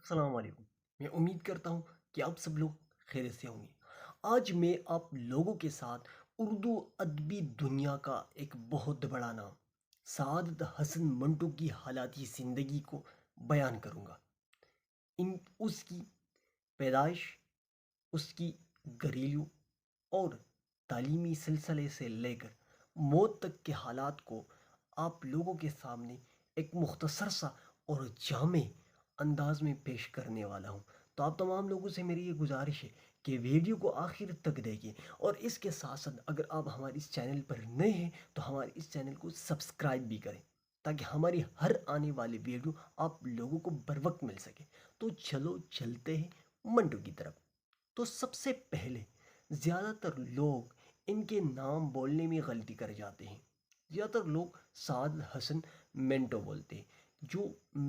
السلام علیکم۔ میں امید کرتا ہوں کہ آپ سب لوگ خیریت سے ہوں گے۔ آج میں آپ لوگوں کے ساتھ اردو ادبی دنیا کا ایک بہت بڑا نام سعادت حسن منٹو کی حالاتی زندگی کو بیان کروں گا۔ اس کی پیدائش، اس کی گھریلو اور تعلیمی سلسلے سے لے کر موت تک کے حالات کو آپ لوگوں کے سامنے ایک مختصر سا اور جامع انداز میں پیش کرنے والا ہوں۔ تو آپ تمام لوگوں سے میری یہ گزارش ہے کہ ویڈیو کو آخر تک دیکھیں، اور اس کے ساتھ ساتھ اگر آپ ہمارے اس چینل پر نئے ہیں تو ہمارے اس چینل کو سبسکرائب بھی کریں تاکہ ہماری ہر آنے والی ویڈیو آپ لوگوں کو بر وقت مل سکے۔ تو چلو چلتے ہیں منٹو کی طرف۔ تو سب سے پہلے زیادہ تر لوگ ان کے نام بولنے میں غلطی کر جاتے ہیں۔ زیادہ تر لوگ سعادت حسن منٹو بولتے ہیں، جو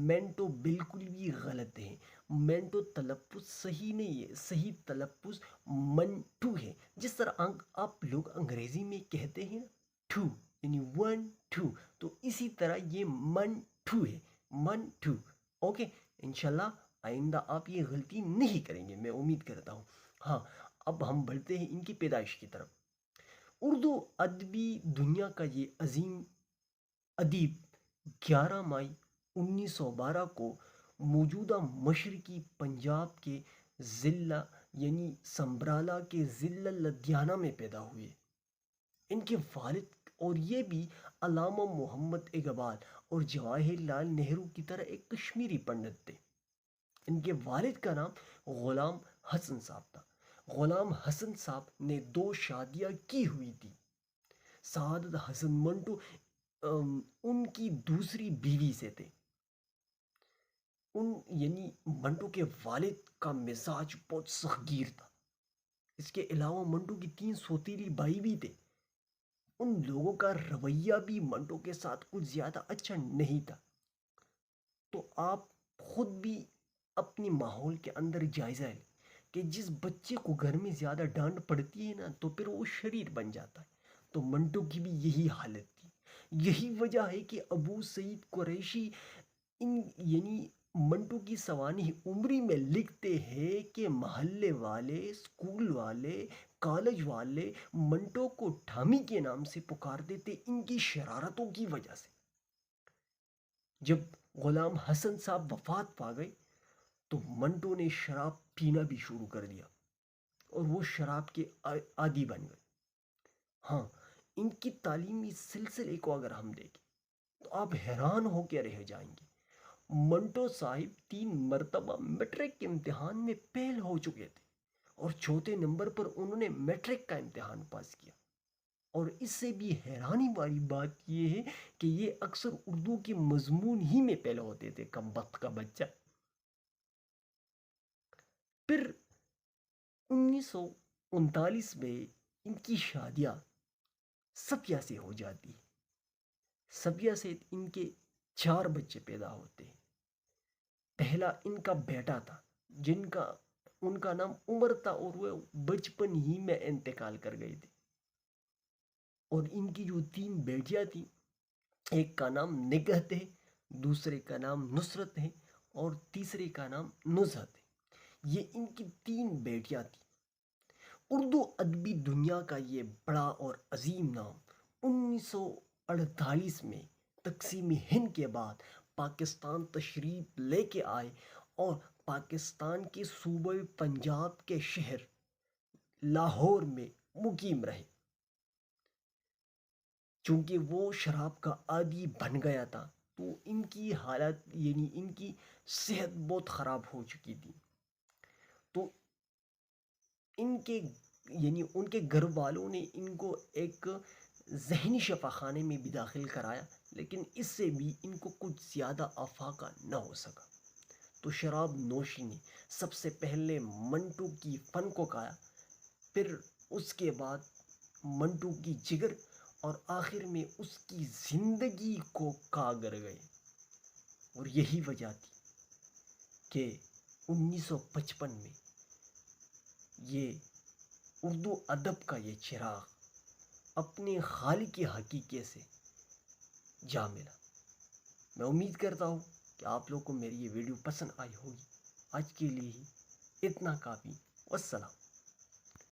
منٹو بالکل بھی غلط ہے۔ منٹو تلفظ صحیح نہیں ہے، صحیح تلفظ منٹو ہے۔ جس طرح آپ لوگ انگریزی میں کہتے ہیں ٹو، یعنی ون ٹو، تو اسی طرح یہ منٹو ہے، منٹو۔ اوکے، انشاءاللہ آئندہ آپ یہ غلطی نہیں کریں گے، میں امید کرتا ہوں۔ ہاں، اب ہم بڑھتے ہیں ان کی پیدائش کی طرف۔ اردو ادبی دنیا کا یہ عظیم ادیب 11 مئی 1912 کو موجودہ مشرقی پنجاب کے ضلع یعنی سنبرالہ کے ضلع لدھیانہ میں پیدا ہوئے۔ ان کے والد اور یہ بھی علامہ محمد اقبال اور جواہر لال نہرو کی طرح ایک کشمیری پنڈت تھے۔ ان کے والد کا نام غلام حسن صاحب تھا۔ غلام حسن صاحب نے 2 شادیاں کی ہوئی تھی۔ سعادت حسن منٹو ان کی دوسری بیوی سے تھے۔ یعنی منٹو کے والد کا مزاج بہت سختگیر تھا۔ اس کے علاوہ منٹو کی 3 سوتیلی بھائی بھی تھے۔ ان لوگوں کا رویہ بھی منٹو کے ساتھ کچھ زیادہ اچھا نہیں تھا۔ تو آپ خود بھی اپنی ماحول کے اندر جائزہ لیں کہ جس بچے کو گھر میں زیادہ ڈانٹ پڑتی ہے نا تو پھر وہ شریر بن جاتا ہے۔ تو منٹو کی بھی یہی حالت تھی۔ یہی وجہ ہے کہ ابو سعید قریشی یعنی منٹو کی سوانح عمری میں لکھتے ہیں کہ محلے والے، اسکول والے، کالج والے منٹو کو ٹھامی کے نام سے پکارتے تھے، ان کی شرارتوں کی وجہ سے۔ جب غلام حسن صاحب وفات پا گئے تو منٹو نے شراب پینا بھی شروع کر دیا اور وہ شراب کے عادی بن گئے۔ ہاں، ان کی تعلیمی سلسلے کو اگر ہم دیکھیں تو آپ حیران ہو کے رہ جائیں گے۔ منٹو صاحب 3 مرتبہ میٹرک کے امتحان میں فیل ہو چکے تھے اور چوتھے نمبر پر انہوں نے میٹرک کا امتحان پاس کیا۔ اور اس سے بھی حیرانی والی بات یہ ہے کہ یہ اکثر اردو کے مضمون ہی میں فیل ہوتے تھے، کم وقت کا بچہ۔ پھر 1939 میں ان کی شادیاں صفیہ سے ہو جاتی ہے۔ صفیہ سے ان کے 4 بچے پیدا ہوتے ہیں۔ پہلا ان کا بیٹا تھا ان کا نام عمر تھا اور وہ بچپن ہی میں انتقال کر گئے تھے۔ اور ان کی جو 3 بیٹیاں تھیں، ایک کا نام نگہت ہے، دوسرے کا نام نصرت ہے اور تیسرے کا نام نزہت ہے۔ یہ ان کی 3 بیٹیاں تھیں۔ اردو ادبی دنیا کا یہ بڑا اور عظیم نام 1948 میں تقسیم ہند کے بعد پاکستان تشریف لے کے آئے اور پاکستان کے صوبہ پنجاب کے شہر لاہور میں مقیم رہے۔ چونکہ وہ شراب کا عادی بن گیا تھا تو ان کی حالت یعنی ان کی صحت بہت خراب ہو چکی تھی۔ تو ان کے گھر والوں نے ان کو ایک ذہنی شفا خانے میں بھی داخل کرایا، لیکن اس سے بھی ان کو کچھ زیادہ افاقہ نہ ہو سکا۔ تو شراب نوشی نے سب سے پہلے منٹو کی فن کو کھایا، پھر اس کے بعد منٹو کی جگر اور آخر میں اس کی زندگی کو کھا گر گئے۔ اور یہی وجہ تھی کہ 1955 میں یہ اردو ادب کا یہ چراغ اپنے خالق حقیقی سے جا ملا۔ میں امید کرتا ہوں کہ آپ لوگ کو میری یہ ویڈیو پسند آئی ہوگی۔ آج کے لیے ہی اتنا کافی۔ والسلام۔